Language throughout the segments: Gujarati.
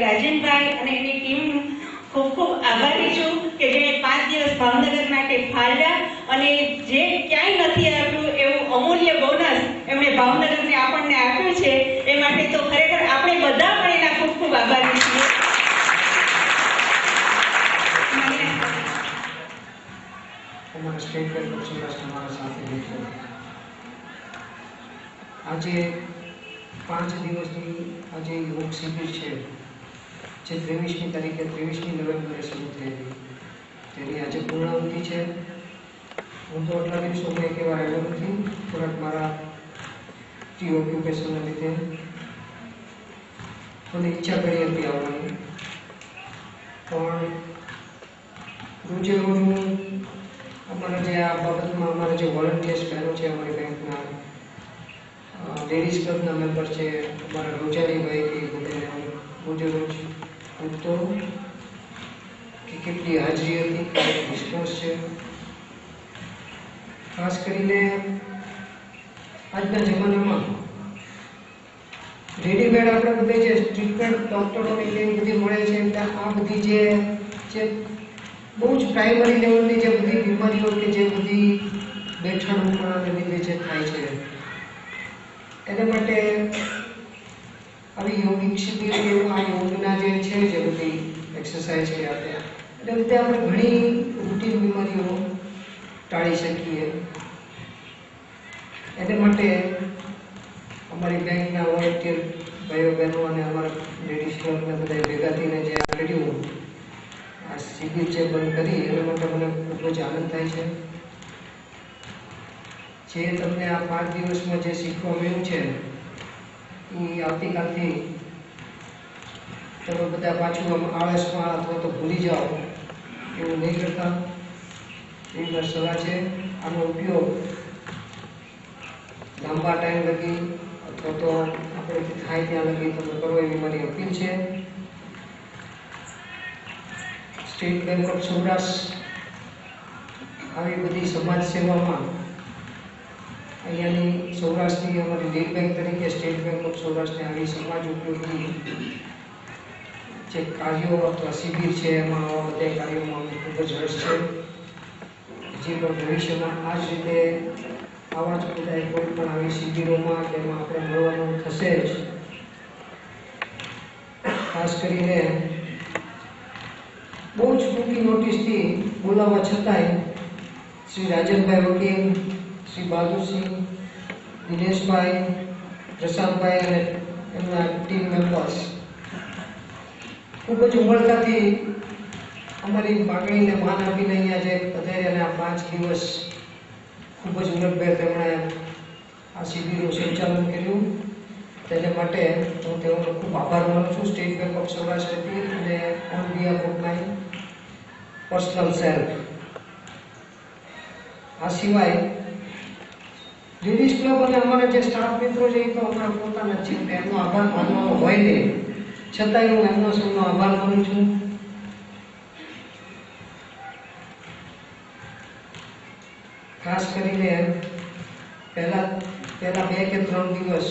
રાજનભાઈ અને એની ટીમનું ખૂબ ખૂબ આભારી છું કે જેણે 5 દિવસ ભાવનગર માટે ફાળવ્યા અને જે ક્યાંય નથી આપ્યું એવું અમૂલ્ય બોનસ એમણે ભાવનગરને આપણને આપ્યું છે એ માટે તો ખરેખર આપણે બધા પણ એના ખૂબ ખૂબ આભારી છીએ. हमारा स्टेट बैंक ऑफ सौराष्ट्र हमारा साथ है। आज 5 દિવસની આજે યોગ શિબિર છે જે 23મી તારીખે 23મી નવેમ્બરે શરૂ થઈ હતી તેની આજે પૂર્ણાહુતિ છે. હું તો આટલા દિવસોમાં એક વાર આવ્યો નથી, થોડાક મારા ઓક્યુપેશનના લીધે મને ઈચ્છા કરી હતી આવવાની, પણ રોજે રોજ હું અમારા જે આ બાબતમાં અમારા જે વોલન્ટિયર્સ બહેનો છે, અમારી બેંકના લેડીઝ ક્લબના મેમ્બર છે, અમારા રોજાલીભાઈ બધાને રોજે રોજ પૂછતો કે કેટલી હાજરી હતી, કેટલો રિસ્પોન્સ છે. ખાસ કરીને આજના જમાનામાં રેડીમેડ આપણે બધે જે ટ્રીટમેન્ટ ડૉક્ટરોની જે બધી મળે છે, એટલે આ બધી જે બહુ જ પ્રાઇમરી લેવલની જે બધી બીમારીઓ કે જે બધી બેઠાણુંપણાને લીધે જે થાય છે, એને માટે આવી યોગિક શિબિર કે આ યોગના જે છે જે બધી એક્સરસાઇઝ કે આપણે એટલે રીતે આપણે ઘણી રૂટીન બીમારીઓ ટાળી શકીએ. એને માટે અમારી બેંકના વોલન્ટિયર ભાઈઓ બહેનો અને અમારા લેડીઝ ક્લબને બધા ભેગા થઈને જે આ કર્યું, આ શિબિર જે બંધ કરી, એના માટે મને ખૂબ જ આનંદ થાય છે. જે તમને આ 5 દિવસમાં જે શીખવા મળ્યું છે એ આવતીકાલથી તમે બધા પાછું આળસમાં અથવા તો ભૂલી જાઓ એવું નહીં કરતા. એવી મારી સલાહ છે. આનો ઉપયોગ લાંબા ટાઈમ લગી અથવા તો આપણે થાય ત્યાં લગી તમે કરો એવી મારી અપીલ છે. સ્ટેટ બેંક ઓફ સૌરાષ્ટ્ર આવી બધી સમાજ સેવામાં અહીંયાની સૌરાષ્ટ્રની અમારી લીડ બેંક તરીકે સ્ટેટ બેંક ઓફ સૌરાષ્ટ્રને આવી સમાજ ઉપયોગી જે કાર્યો અથવા શિબિર છે એમાં આવા બધા કાર્યોમાં અમને ખૂબ જ રસ છે. જે પણ ભવિષ્યમાં આ જ રીતે આવા જ બધા કોઈ પણ આવી શિબિરોમાં કે એમાં આપણે મળવાનું થશે જ. ખાસ કરીને બહુ જ ટૂંકી નોટિસથી બોલાવવા છતાંય શ્રી રાજનભાઈ વકીલ, શ્રી બહાદુરસિંહ, દિનેશભાઈ, પ્રશાંતભાઈ અને એમના ટીમ મેમ્બર્સ ખૂબ જ ઉમળકાથી અમારી માગણીને માન આપીને અહીંયા જે પધાર્યા અને આ 5 દિવસ ખૂબ જ ઉલટભેર તેમણે આ શિબિરનું સંચાલન કર્યું. તેને માટે હું તેઓનો ખૂબ આભાર માનું છું સ્ટેટ બેંક ઓફ સૌરાષ્ટ્રથી અને on behalf of my personal self. આ સિવાય લેડીઝ ક્લબ અને અમારા જે સ્ટાફ મિત્રો છે એ તો અમારા પોતાના છે, એમનો આભાર માનવાનો હોય નહીં, છતાંય હું એમનો સૌનો આભાર માનું છું. ખાસ કરીને પહેલા 2 કે 3 દિવસ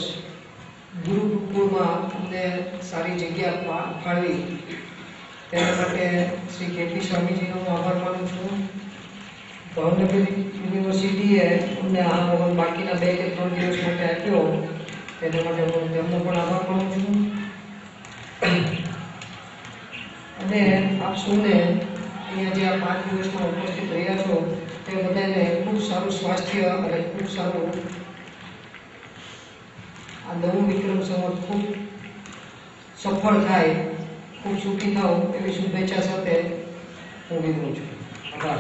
ગુરુકુળમાં અમને સારી જગ્યા ફાળવી તેના માટે શ્રી કેપી સ્વામીજીનો હું આભાર માનું છું. ભાવનગર યુનિવર્સિટીએ અમને આ બાકીના 2 કે 3 દિવસ માટે આપ્યો, તેના માટે હું તેમનો પણ આભાર માનું છું. અને આપ સૌને અહીંયા જે આ 5 દિવસમાં ઉપસ્થિત રહ્યા છો તે બધાને ખૂબ સારું સ્વાસ્થ્ય અને ખૂબ સારું આ નવું વિક્રમ સંવત ખૂબ સફળ થાય, ખૂબ સુખી થાવ એવી શુભેચ્છા સાથે હું વિરમું છું. આભાર.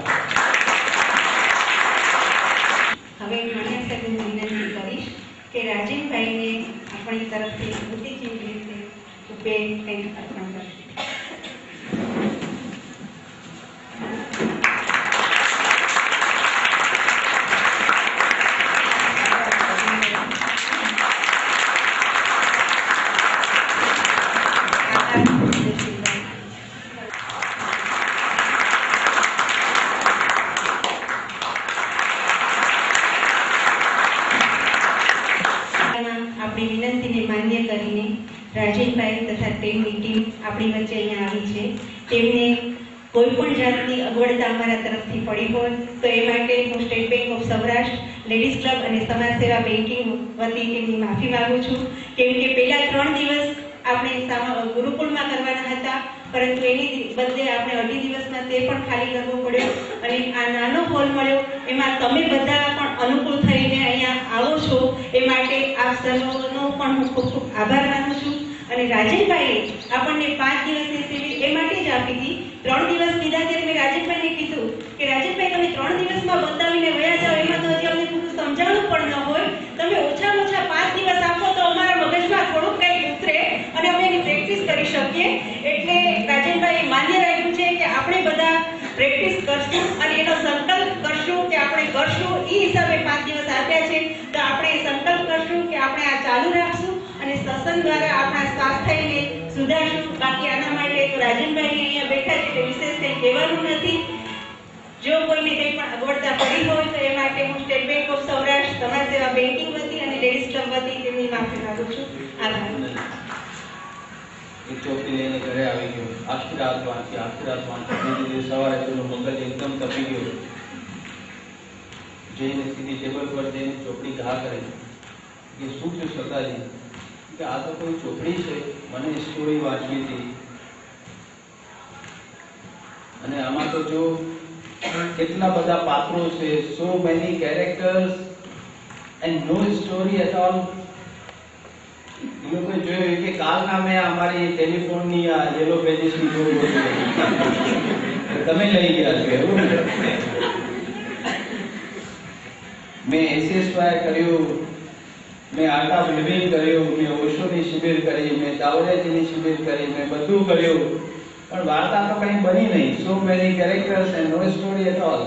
હવે માન્ય સભ્યને વિનંતી કરીશ કે રાજનભાઈને આપણી તરફથી સ્મૃતિચિહ્ન રૂપે કંઈક અર્પણ કરશે. આપણી વિનંતીને માન્ય કરીને રાજેશભાઈ તથા તેમની ટીમ આપણી વચ્ચે અહીંયા આવી છે. તેમને કોઈ પણ જાતની અગવડતા અમારા તરફથી પડી હોય તો એ માટે હું state bank of Saurashtra ladies club અને સમાજ સેવા બેન્કિંગ વતી તેમની માફી માંગુ છું. કેમ કે પહેલા 3 દિવસ આપણે ગુરુકુળમાં કરવાના હતા, પરંતુ એની બદલે આપણે 2.5 દિવસમાં તે પણ ખાલી કરવો પડ્યો અને આ નાનો હોલ મળ્યો. એમાં તમે બધા પણ અનુકૂળ થઈને અહીંયા આવો છો એ માટે આપ સર્વનો પણ હું ખૂબ ખૂબ આભાર માનું છું. અને રાજેશભાઈએ આપણને 5 દિવસની સેવી એ માટે જ આપી હતી. 3 દિવસ કીધા ત્યારે મેં રાજેશભાઈને કીધું કે રાજેશભાઈ તમે 3 દિવસમાં બતાવીને વયા જાઓ, એમાં તો હજી અમને થોડું સમજાવવું પણ ન હોય. તમે ઓછામાં ઓછા 5 દિવસ આપો તો અમારા મગજમાં થોડુંક કંઈક ઉતરે અને અમે એની પ્રેક્ટિસ કરી શકીએ. એટલે રાજેશભાઈએ માન્ય રાખ્યું છે કે આપણે બધા પ્રેક્ટિસ કરશું અને એનો સંકલ્પ કરશું કે આપણે કરશું. એ હિસાબે 5 દિવસ આપ્યા છે તો આપણે સંકલ્પ કરશું કે આપણે આ ચાલુ રાખશું અને સત્સંગ દ્વારા આપણા સ્વાસ્થ્યને સુધારશું. બાકી આના માટે તો રાજનભાઈ અહીંયા બેઠા છે એટલે વિશેષ કંઈ કહેવાનું નથી. જો કોઈને કંઈ પણ અગવડતા પડી હોય તો એ માટે હું સ્ટેટ બેંક ઓફ સૌરાષ્ટ્ર સમાજ સેવા બેન્કિંગ વતી અને લેડીઝ ક્લબ વતી તેમની માફી માંગુ છું. આભાર. એક ચોપડી લઈને ઘરે આવી ગયો. આખી રાત વાંચી બીજે દિવસ સવારે પેલું મગજ એકદમ તપી ગયું. જઈને સીધી ટેબલ પર જઈને ચોપડી ઘા કરી કે શું થયું સતાજી કે આ તો કોઈ ચોપડી છે, મને સ્ટોરી વાંચવી હતી અને આમાં તો જો કેટલા બધા પાત્રો છે, so many characters and no story at all. એ લોકોએ જોયું કે કાલના મેં અમારી ટેલિફોનની આ યેલો પેજીસની જોઈ તમે લઈ ગયા છો એવું. મેં એસએસવાય કર્યું, મેં આર્ટ ઓફ લિવિંગ કર્યું, મેં ઓશોની શિબિર કરી, મેં તાવરેજીની શિબિર કરી, મેં બધું કર્યું, પણ વાર્તા તો કંઈ બની નહીં. So many characters and no story at all.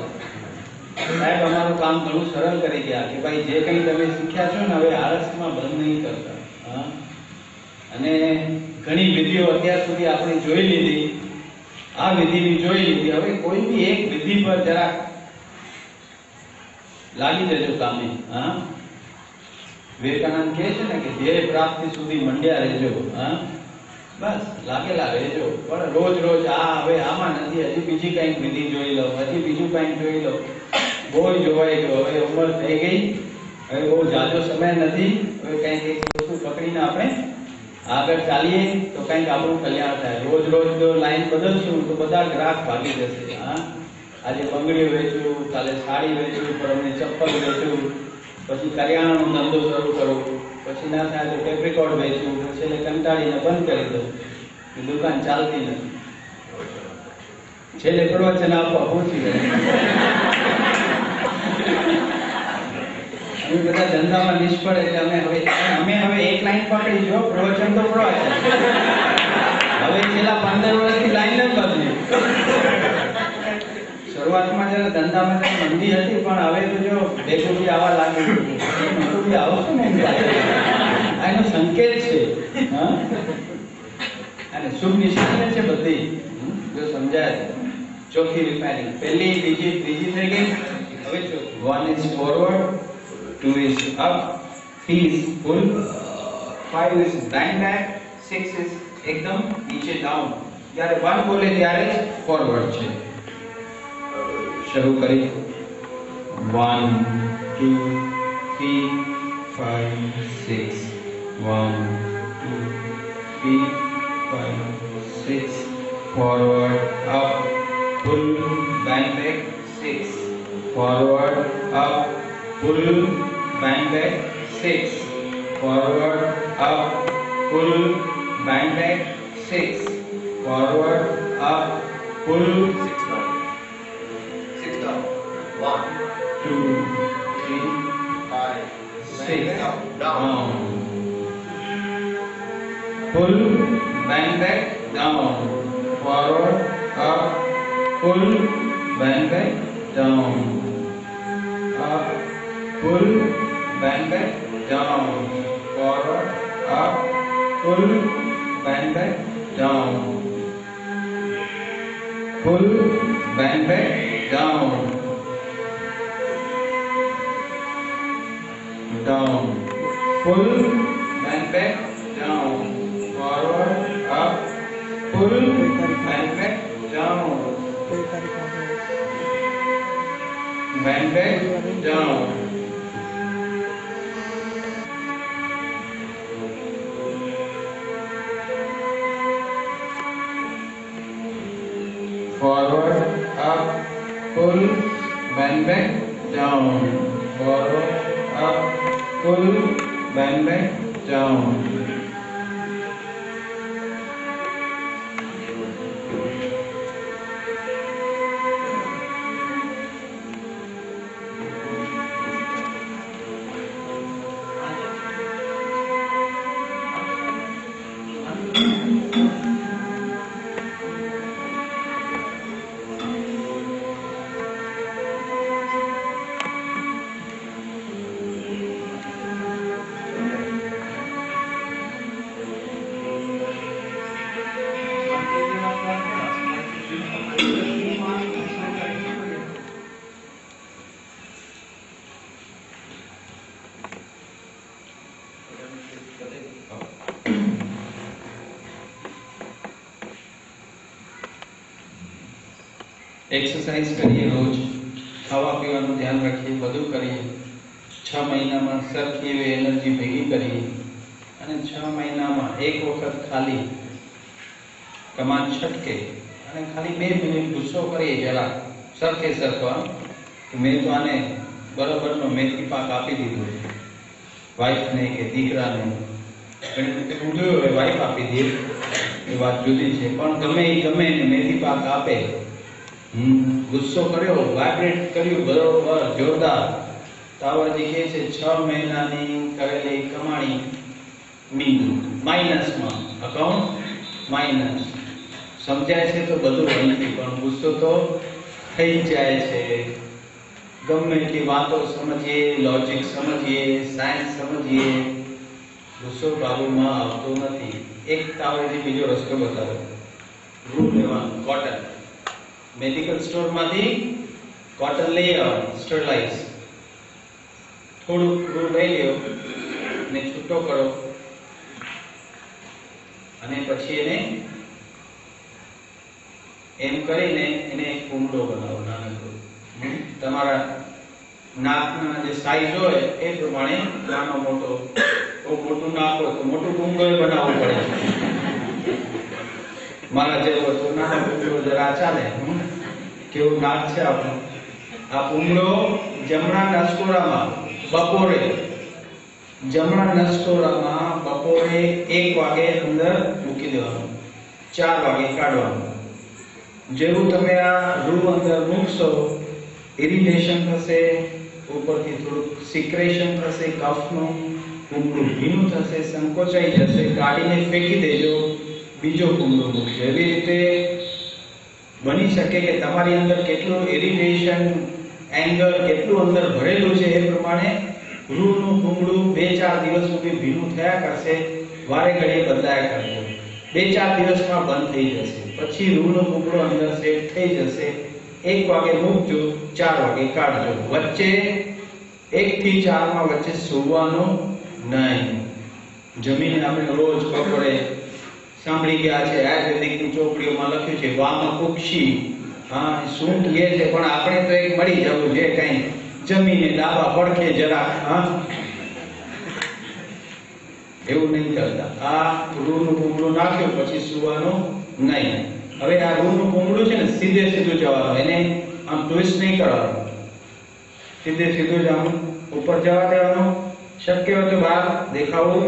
સાહેબ અમારું કામ ઘણું સરળ કરી ગયા કે ભાઈ જે કંઈ તમે શીખ્યા છો ને હવે આળસમાં બંધ નહીં કરતા. અને ઘણી વિધિઓ અત્યાર સુધી આપણે જોઈ લીધી, આ વિધિની જોઈ લીધી. હવે કોઈ બી એક વિધિ પર જરાક લાગી જજો કામે. વિવેકાનંદ કહે છે ને કે ધ્યેય પ્રાપ્તિ સુધી મંડ્યા રહેજો. બસ લાગેલા રહેજો, પણ રોજ રોજ આ હવે આમાં નથી, હજી બીજી કંઈક વિધિ જોઈ લો, હજી બીજું કંઈક જોઈ લો. બહુ જોવાઈ ગયો, હવે ઉંમર થઈ ગઈ, હવે બહુ જાજો સમય નથી. હવે કંઈક એક વસ્તુ પકડીને આપણે આગળ ચાલીએ તો કંઈક આપણું કલ્યાણ થાય. રોજ રોજ જો લાઈન બદલશું તો બધા ગ્રાહક ભાગી જશે. આજે બંગડીઓ વેચું, કાલે સાડી વેચું, પરમને ચપ્પલ વેચું, પછી કરિયાણાનો ધંધો શરૂ કરું, પછી ના થાય તો ટેપ રેકોર્ડ વેચું, પછી એટલે કંટાળીને બંધ કરી દઉં. એ દુકાન ચાલતી નથી. છેલ્લે પ્રવચન આપવા પહોંચી ગયા. અમે બધા ધંધામાં નિષ્ફળ એટલે અમે હવે એક લાઈન પકડી જો, પ્રવચન તો પ્રવચન. હવે છેલ્લા 15 વર્ષથી લાઈન જ બદલી. શરૂઆતમાં જરા ધંધામાં મંદી હતી, પણ હવે તો જો ભેગું બી આવવા લાગ્યું. મોટું બી આવશે ને આ એનો સંકેત છે. અને શુભ નિશાની છે બધી, જો સમજાય. ચોથી રિપેરિંગ, પહેલી, બીજી, ત્રીજી થઈ ગઈ. હવે 1 is forward, 2 is up, 3 is full, 5 is blind back, 6 is એકદમ નીચે down. જ્યારે 1 બોલે ત્યારે ફોરવર્ડ છે. શરૂ કરી 1 2 3 5 6 1 2 3 5 6 forward up full bang back 6 forward up full bang back 6 forward up full bang back 6 forward up full 6 down 1 2 3 5 6 down full bang back down forward up full bang back down up full bang back down forward up full bang back down full bang back down down full bang back down full bend back down, bend back down. Forward, up, pull, bend back down. Forward, up, pull, bend back down. Exercise करिए रोज, खावा पीવાનું ધ્યાન રાખીએ, બધું કરીએ. 6 મહિનામાં સરખી એવી એનર્જી ભેગી કરીએ અને 6 મહિનામાં એક વખત ખાલી કમાન છટકે અને ખાલી 2 મિનિટ ગુસ્સો કરીએ જરા સરખે સરખો કે મેં તો આને બરાબરનો મેથી પાક આપી દીધો છે વાઈફને કે દીકરાને. ઘણી રીતે ઉડ્યો હોય વાઈફ આપી દે એ વાત જુદી છે, પણ ગમે એ ગમે એને મેથી પાક આપે. ગુસ્સો કર્યો, વાઇબ્રેટ કર્યું બરોબર જોરદાર. તાવરજી કહે છે 6 મહિનાની કરેલી કમાણી માઇનસમાં, અકાઉન્ટ માઇનસ. સમજાય છે તો બધું અહીંથી, પણ ગુસ્સો તો થઈ જાય છે. ગમે એટલી વાતો સમજીએ, લોજિક સમજીએ, સાયન્સ સમજીએ, ગુસ્સો કાબુમાં આવતો નથી. એક તાવરજી બીજો રસ્તો બતાવ્યો, રૂ લેવાનું, કોટન. મેડિકલ સ્ટોરમાંથી કોટન લઈ આવવાનું, સ્ટરલાઇઝ. થોડું રૂ લઈ લ્યો ને છૂટો કરો અને પછી એને એમ કરીને એને એક કુંડો બનાવો નાનકડો. તમારા નાકના જે સાઈઝ હોય એ પ્રમાણે નાનો મોટો, તો મોટું નાક હોય તો મોટું કુંડો બનાવવું પડે. મારા જેવો તો નાનો કુંડો જરા ચાલે. કેવું નાક છે આપણું. આ કુંડો જમણા નસકોરામાં બપોરે, જમણા નસકોરામાં બપોરે 1 વાગે અંદર મૂકી દેવાનું, 4 વાગે કાઢવાનું. જેવું તમે આ રૂ અંદર મૂકશો, ઇરિટેશન થશે, ઉપરથી થોડુંક સિક્રેશન થશે, કફનું કુંડું ભીનું થશે, સંકોચાઈ જશે, કાઢીને ફેંકી દેજો, બીજો કુંડો મૂકજો. એવી રીતે બની શકે કે તમારી અંદર કેટલું ઇરિટેશન, એંગર કેટલું અંદર ભરેલું છે એ પ્રમાણે રૂનું કુંડું 2-4 દિવસ સુધી ભીનું થયા કરશે, વારે ઘડીએ બદલાયા કરશે. 2-4 દિવસમાં બંધ થઈ જશે. પછી રૂનો કુંડો અંદર સેટ થઈ જશે. 1 વાગે મૂકજો, 4 વાગે કાઢજો. વચ્ચે 1 થી 4 માં વચ્ચે સૂવાનું નહીં. જમીને આપણે રોજ બપોરે સાંભળી ગયા છે, આયુર્વેદિકની ચોપડીઓમાં લખ્યું છે વામ કુક્ષી, હા સૂંઠ લે છે, પણ આપણે તો એક મળી જવું છે કઈ જમીને ડાબા પડખે જરા, હા એવું નહીં કરતા. આ રૂનું કુંડું નાખ્યું પછી સૂવાનું નહીં. હવે આ રૂનું કુંડું છે ને સીધે સીધું જવાનું, એને આમ ટ્વિસ્ટ નહીં કરવાનું, સીધે સીધું જ આમ ઉપર જવા દેવાનું. શક્ય હોય તો બહાર દેખાવું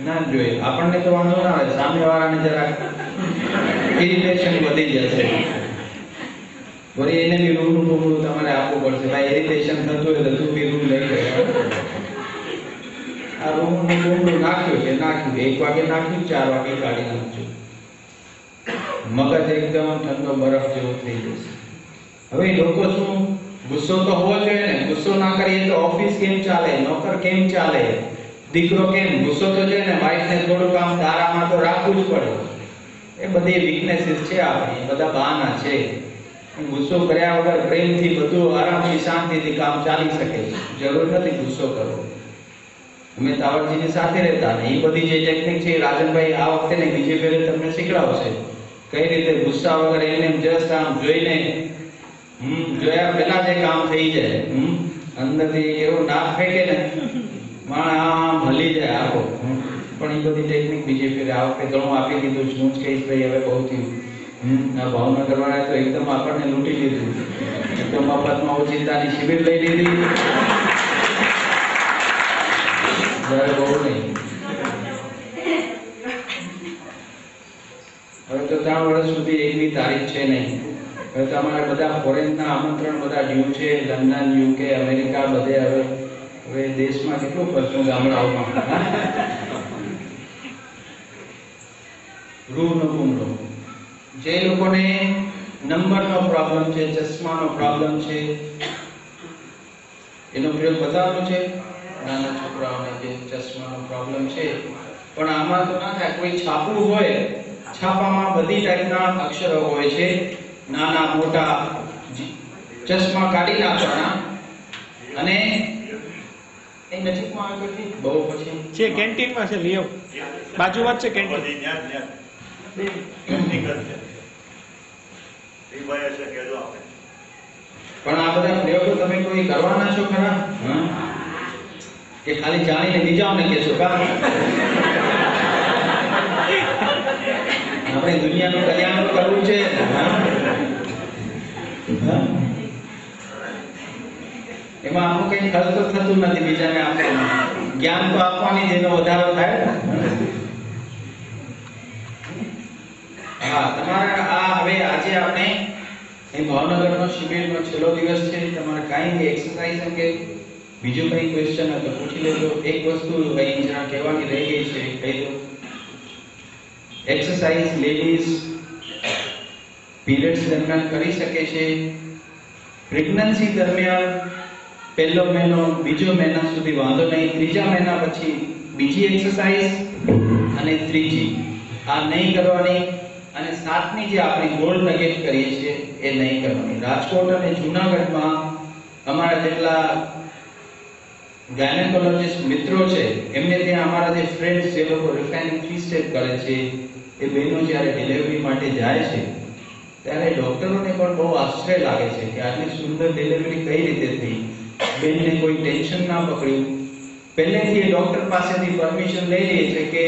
ના જોઈએ. આપણને તો વાંધો ના આવે, સામેવાળાને જરા ઇરિટેશન વધી જશે. વળી એને બી રૂનું કુંડું તમારે આપવું પડશે. ભાઈ ઇરિટેશન થતું હોય તો તું બી રૂમ લઈ લે. આ રૂમનું કુંડું નાખ્યું છે, નાખ્યું 1 વાગે નાખ્યું, 4 વાગે કાઢી નાખજો. મગજ એકદમ ઠંડો બરફ જેવો થઈ જશે. હવે લોકો શું, ગુસ્સો તો હોવો જોઈએ ને. ગુસ્સો ના કરીએ તો ઓફિસ કેમ ચાલે, નોકર કેમ ચાલે, દીકરો કેમ? ગુસ્સો તો છે ને, વાઈફને થોડું કામ તારામાં તો રાખવું જ પડે. એ બધી વીકનેસીસ છે આપણી, બધા બહાના છે. ગુસ્સો કર્યા વગર પ્રેમથી બધું આરામથી શાંતિથી કામ ચાલી શકે છે. જરૂર નથી ગુસ્સો કરવો. અમે તાવરજીની સાથે રહેતા ને એ બધી જે ટેકનિક છે રાજનભાઈ આ વખતે ને બીજી ફેરે તમને શીખડાવશે. કઈ રીતે ગુસ્સા વગર એને જસ્ટ આમ જોઈને જોયા પહેલા જ કામ થઈ જાય. અંદરથી એવો નાક ફેંકે ને માણસ આમ હલી જાય આખો. પણ એ બધી ટેકનિક બીજી ફેરે આ વખતે ઘણું આપી દીધું. શું જ કહીશ ભાઈ, હવે બહુ થયું. આ ભાવનગર વાળા તો એકદમ આપણને લૂંટી લીધું. એકદમ મફતમાં ઓચિંતાની શિબિર લઈ લીધી. જ્યારે બહુ નહીં. હવે તો 3 વર્ષ સુધી એક બી તારીખ છે નહીં. હવે તમારે બધા ફોરેનના આમંત્રણ બધા ડ્યુ છે. લંડન, યુકે, અમેરિકા બધે. હવે દેશમાં કેટલું ફરશું ગામડાઓમાં. રૂનો કુમરો. જે લોકોને નંબરનો પ્રોબ્લેમ છે, ચશ્માનો પ્રોબ્લેમ છે, એનો પ્રયોગ બતાવવાનો છે. નાના છોકરાઓને જે ચશ્માનો પ્રોબ્લેમ છે, પણ આમાં તો ના થાય. કોઈ છાપું હોય, છાપામાં બધી ટાઈપના અક્ષરો હોય છે, નાના મોટા. ચશ્મા કાઢી નાખવાના અને એ નજીકમાં આગળ બહુ પછી છે કેન્ટીનમાં છે. લિયો બાજુમાં જ છે કેન્ટીન. પણ આ બધા પ્રયોગો તમે કોઈ કરવાના છો ખરા? કે ખાલી જાણીને બીજાઓને કહેશો કા? આપણે દુનિયાનું કલ્યાણ કરવું છે. એમાં આનું કઈ ખર્ચ તો થતું નથી બીજાને આપવાનું. જ્ઞાન તો આપવાની જેનો વધારો થાય. હા, તમારા આ હવે આજે આપણે ભાવનગરનો શિબિરનો છેલ્લો દિવસ છે. તમારે કાંઈ બી એક્સરસાઇઝ અંગે બીજું કઈ ક્વેશ્ચન હોય તો પૂછી લેજો. એક વસ્તુ અહીં જરા કહેવાની રહી ગઈ છે, કહી દો. એક્સરસાઇઝ લેડીઝ પીરિયડ્સ દરમિયાન કરી શકે છે. પ્રેગ્નન્સી દરમિયાન પહેલો મહિનો, બીજો મહિના સુધી વાંધો નહીં. ત્રીજા મહિના પછી બીજી એક્સરસાઇઝ અને ત્રીજી આ નહીં કરવાની. અને 7મી જે આપણે ગોલ્ડ નગેટ કરીએ છીએ એ નહીં કરવાની. રાજકોટ અને જૂનાગઢમાં અમારા જેટલા ગાયનેકોલોજીસ્ટ મિત્રો છે, એમને ત્યાં અમારા જે ફ્રેન્ડ્સ જે લોકો રિફાઇનિંગ 3 સ્ટેપ કરે છે, એ બહેનો જ્યારે ડિલિવરી માટે જાય છે ત્યારે ડોક્ટરોને પણ બહુ આશ્ચર્ય લાગે છે કે આટલી સુંદર ડિલિવરી કઈ રીતે થઈ. બેનને કોઈ ટેન્શન ના પકડ્યું. પહેલેથી ડોક્ટર પાસેથી પરમિશન લઈ લે છે કે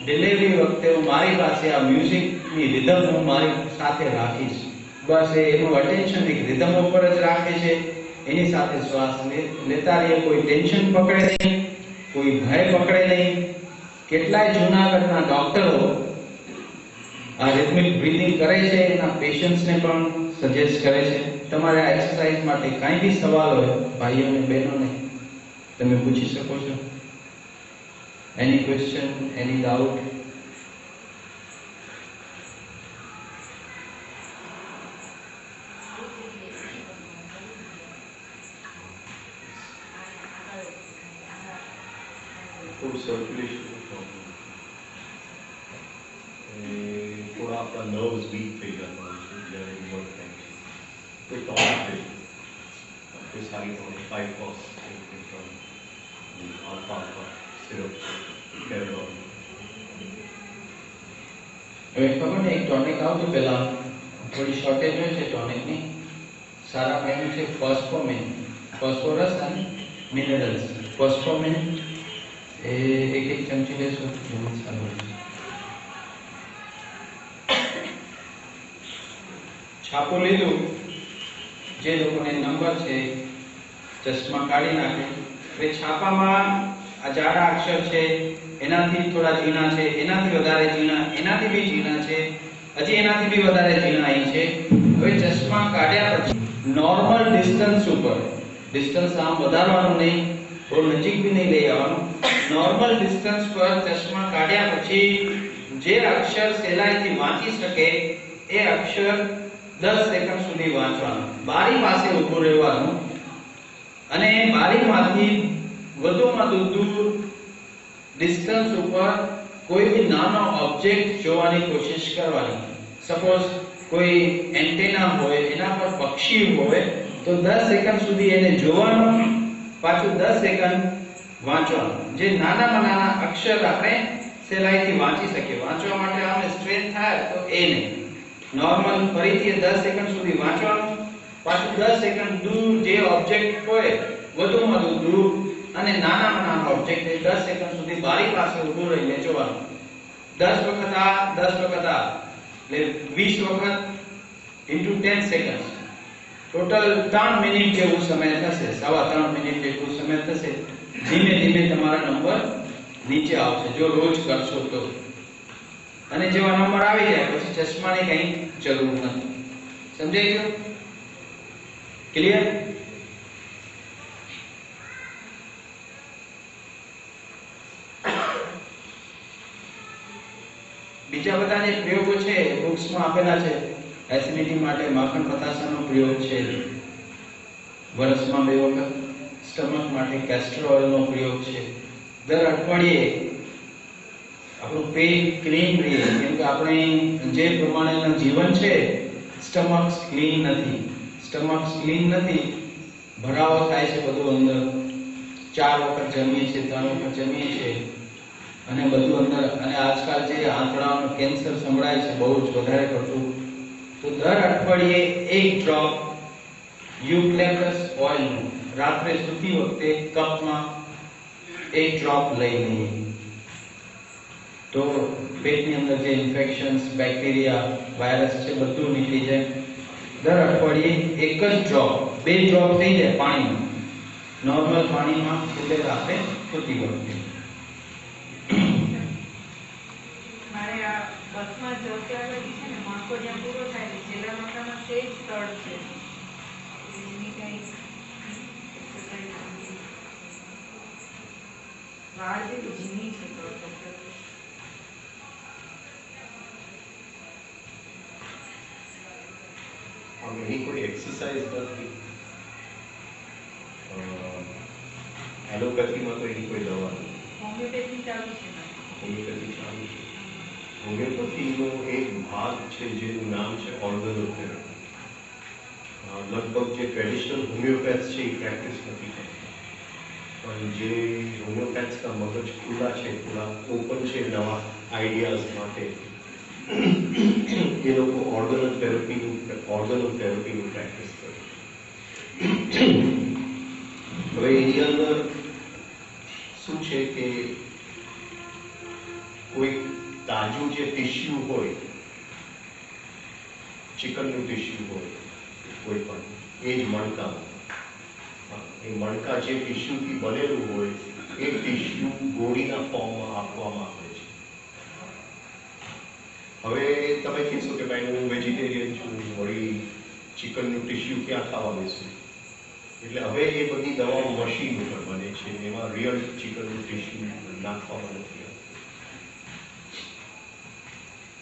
ડિલિવરી વખતે હું મારી પાસે આ મ્યુઝિકની રિધમ હું મારી સાથે રાખીશ. બસ એનું અટેન્શન એક રિધમ ઉપર જ રાખે છે. એની સાથે શ્વાસ લેતા રહીએ. કોઈ ટેન્શન પકડે નહીં, કોઈ ભય પકડે નહીં. કેટલાય જૂનાગઢના ડોક્ટરો આ રિધમિક બ્રીથિંગ કરે છે, એના પેશન્ટ્સને પણ સજેસ્ટ કરે છે. તમારે આ એક્સરસાઇઝ માટે કાંઈ બી સવાલ હોય ભાઈઓ અને બહેનોને તમે પૂછી શકો છો. એની ક્વેશ્ચન, એની ડાઉટ? થોડું સર્ક્યુલેશન થોડા આપણા નર્વ્સ વીક થઈ જતા હોય છે જ્યારે ઉંમર થાય છે. તો ટોનિક લઈ કોઈ સારી tonic 5 cos alpha syrup carol. હવે ખબર ને એક ટોનિક આવતું પહેલા થોડી શોર્ટેજ હોય છે ટોનિકની. સારા પાયનું છે ફોસ્ફોમિન, ફોસ્ફોરસ અને મિનરલ્સ. ફોસ્ફોમિન એ એક ચમચી લેશો બહુ સારું છે. છાપું લીધું. જે લોકોને નંબર છે ચશ્મા કાઢી નાખે. હવે છાપામાં આ જાડા અક્ષર છે, એનાથી થોડા ઝીણા છે, એનાથી વધારે ઝીણા, એનાથી બી ઝીણા છે, હજી એનાથી બી વધારે ઝીણા અહીં છે. હવે ચશ્મા કાઢ્યા પછી નોર્મલ ડિસ્ટન્સ ઉપર, ડિસ્ટન્સ આમ વધારવાનું નહીં, બહુ નજીક બી નહીં લઈ આવવાનું. નોર્મલ ડિસ્ટન્સ પર ચશ્મા કાઢ્યા પછી જે અક્ષર સહેલાઈથી વાંચી શકે એ અક્ષર 10 સેકન્ડ સુધી વાંચવાનું. બારી પાસે ઊભું રહેવાનું અને બારીમાંથી વધુમાં દૂર ડિસ્ટન્સ ઉપર કોઈ બી નાનો ઓબ્જેક્ટ જોવાની કોશિશ કરવાની. સપોઝ કોઈ એન્ટેના હોય, એના પર પક્ષી હોય તો 10 સેકન્ડ સુધી એને જોવાનું, પાછું 10 સેકન્ડ વાંચવાનું. જે નાનામાં નાના અક્ષર આપણે સહેલાઈથી વાંચી શકીએ. વાંચવા માટે આપણે સ્ટ્રેન થાય તો એ નહીં. નોર્મલ ફરીથી 10 સેકન્ડ સુધી વાંચવાનું, પાછું 10 સેકન્ડ દૂર જે ઓબ્જેક્ટ હોય વધુમાં વધુ દૂર અને નાનામાં નાનો ઓબ્જેક્ટ એ 10 સેકન્ડ સુધી બારી પાસે ઊભું રહીને જોવાનું. 10 વખત આ 10 વખત આ એટલે 20 વખત into 10 સેકન્ડ ટોટલ 3 મિનિટ જેવું સમય થશે, 3.5 મિનિટ જેટલું સમય થશે. ધીમે ધીમે તમારા નંબર નીચે આવશે જો રોજ કરશો તો. અને જેવા નંબર આવી જાય પછી ચશ્માની કઈ જરૂર નથી. સમજાઈ ગયું? ક્લિયર? બીજા બધા જે પ્રયોગો છે બુક્સમાં આપેલા છે. એસિડિટી માટે માખણ પતાસાનો પ્રયોગ છે, વર્ષમાં 2 વખત. સ્ટમક માટે કેસ્ટર ઓઇલનો પ્રયોગ છે. દર અઠવાડિયે આપણું પેટ ક્લીન રહે, કેમ કે આપણે જે પ્રમાણેનું જીવન છે સ્ટમક ક્લીન નથી. સ્ટમક ક્લીન નથી, ભરાવો થાય છે બધું અંદર. 4 વખત જમીએ છીએ, 3 વખત જમીએ છીએ અને બધું અંદર. અને આજકાલ જે આંતરડાનું કેન્સર સંભળાય છે બહુ જ વધારે પડતું, તો દર અઠવાડિયે 1 ડ્રોપ યુકેલિપ્ટસ ઓઇલનું રાત્રે સૂતી વખતે કપમાં 1 ડ્રોપ લઈ લઈએ તો પેટની અંદર જે ઇન્ફેક્શન્સ, બેક્ટેરિયા, વાયરસ છે બધું નીકળી જાય. દર અઠવાડિયે 1 જ ડ્રોપ, 2 ડ્રોપ થઈ જાય પાણીમાં, નોર્મલ પાણીમાં એટલે રાત્રે સૂતી વખતે. મારે આ બસમાં જો અત્યારે છે ને માસ્કો જ્યાં પૂરો થાય છે છેલ્લા મકાનમાં તે જ સ્થળ છે એની કઈ વાળ જેવી ઝીણી છે તો એની કોઈ એક્સરસાઇઝ નથી. એલોપેથીમાં તો એની કોઈ દવા નથી. હોમિયોપેથી ચાલુ છે હોમિયોપેથી ચાલુ છે. હોમિયોપેથીનો એક ભાગ છે જેનું નામ છે ઓર્ગનોથેરાપી. લગભગ જે ટ્રેડિશનલ હોમિયોપેથ છે એ પ્રેક્ટિસ નથી કરતા, પણ જે હોમિયોપેથ્સના મગજ ખુલ્લા છે, થોડા ઓપન છે નવા આઈડિયાઝ માટે, એ લોકો ઓર્ગનોથેરાપીનું પ્રેક્ટિસ કરે. હવે એની અંદર શું છે કે કોઈ તાજું જે ટિશ્યુ હોય, ચિકનનું ટિશ્યુ હોય કોઈ પણ, એ જ મણકા, એ મણકા જે ટિશ્યુથી બનેલું હોય એ ટિશ્યુ ગોળીના ફોર્મમાં આપવામાં આવે છે. હવે તમે કહેશો કે ભાઈ હું વેજીટેરિયન છું, વળી ચિકનનું ટિશ્યુ ક્યાં ખાવા બેસું? એટલે હવે એ બધી દવાઓ મશીન ઉપર બને છે, એમાં રિયલ ચિકનનું ટિશ્યુ નાખવામાં નથી આવતું.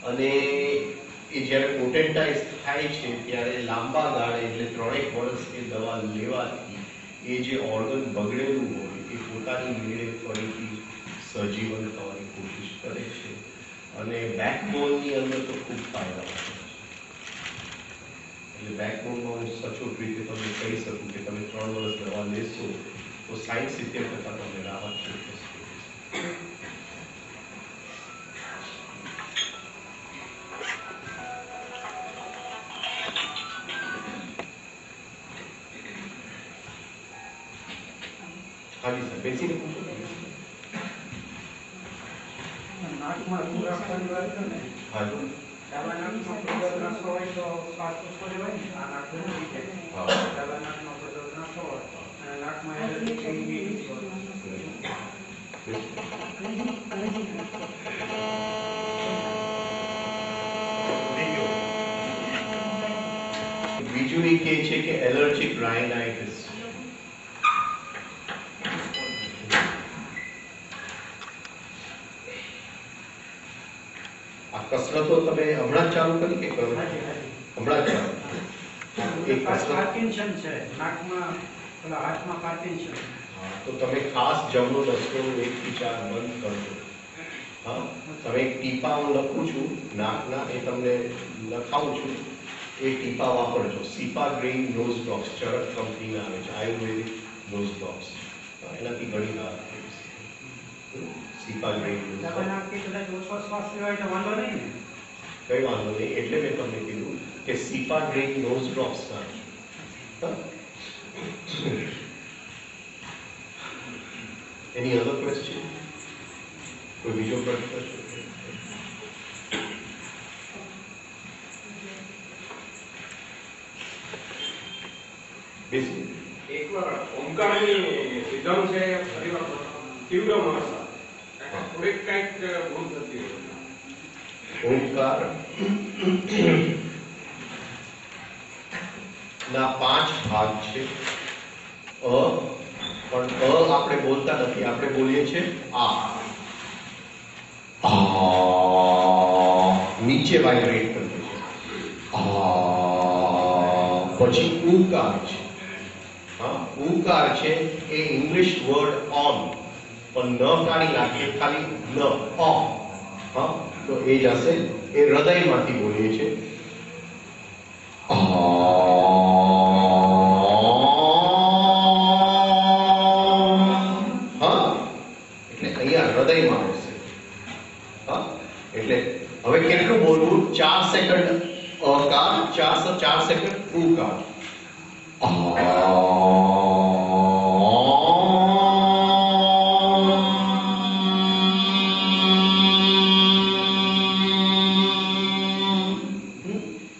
અને એ જ્યારે પોટેન્ટાઇઝ થાય છે ત્યારે લાંબા ગાળે એટલે 3 વર્ષ એ દવા લેવાથી એ જે ઓર્ગન બગડેલું હોય એ પોતાની મેળે ફરીથી સજીવન થવાની કોશિશ કરે છે. અને બેકબોનની અંદર તો ખૂબ ફાયદા છે. એટલે બેકબોનમાં હું સચોટ રીતે તમને કહી શકું કે તમે 3 વર્ષ દવા લેશો તો 60-70% તમને રાહત થશે. હાજી સર, બેસીને પૂછો. નાકમાં દૂર રાખવાની વાત છે ને, હાજી. ડાબા નાકમાં પદાર્થ નાખવો હોય તો શ્વાસ ઓછો લેવાય ને, આ નાક બંધ થઈ જાય. હા. ડાબા નાકમાં પદાર્થ નાખવો હોય અને નાકમાં એલર્જી થઈ ગઈ બીજું એ કહે છે કે એલર્જીક રાઇનાઇટિસ. આ કસરતો તમે હમણાં જ ચાલુ કરી કે કરો? હમણાં જ ચાલુ. એક કસરત પાર્કિન્સન છે નાકમાં, પેલા હાથમાં પાર્કિન્સન. તો તમે ખાસ જમણો રસ્તો 1 થી 4 બંધ કરજો. હા, તમે એક ટીપા હું લખું છું નાકના, એ તમને લખાવું છું, એ ટીપા વાપરજો. સીપા ગ્રીન નોઝ ડ્રોપ્સ, ચરક કંપનીના આવે છે, આયુર્વેદિક નોઝ ડ્રોપ્સ. એનાથી ઘણી રાહત થઈ છે. સીપા ગ્રીન નોઝ ડાબા નાકથી કદાચ ઓછો શ્વાસ લેવાય તો વાંધો નહીં ને? કઈ વાંધો નહીં, એટલે મેં તમને કીધું કે સીપા ડ્રિંક નોઝ ડ્રોપ્સ ના. એની અધર ક્વેશ્ચન? કોઈ બીજો પ્રશ્ન? બેસી એકવાર ઓમકારની વિધાન છે ફરીવાર તીવ્ર માણસા થોડીક કંઈક ભૂલ થતી હોય. ઓમકાર ના 5 ભાગ છે. પણ આપણે બોલતા નથી, આપણે બોલીએ છીએ આ. નીચે વાઇબ્રેટ કરીએ છીએ. પછી ઉકાર છે. હા, ઉકાર છે એ ઇંગ્લિશ વર્ડ ઓન, પણ ન કાઢી નાખીએ, ખાલી ન અ. હા, તો એ જશે, એ હૃદયમાંથી બોલીએ છીએ. હા, એટલે અહીંયા હૃદયમાં આવશે. હા, એટલે હવે કેટલું બોલવું? 4 સેકન્ડ અકાર, 4 સેકન્ડ ઉકાર.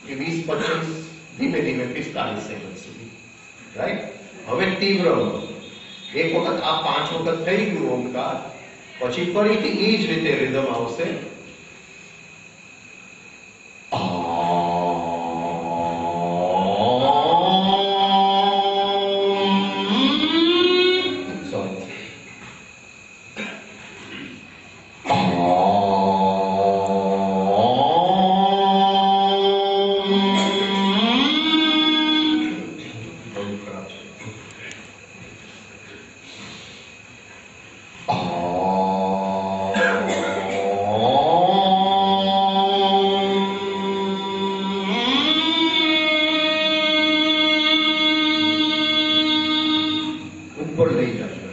એ 20-25 ધીમે ધીમે 45 સેકન્ડ સુધી. રાઈટ? હવે તીવ્ર એક વખત આ 5 વખત થઈ ગયું ઓમકાર, પછી ફરીથી એ જ રીતે રિધમ આવશે. ઉપર લઈ જશે.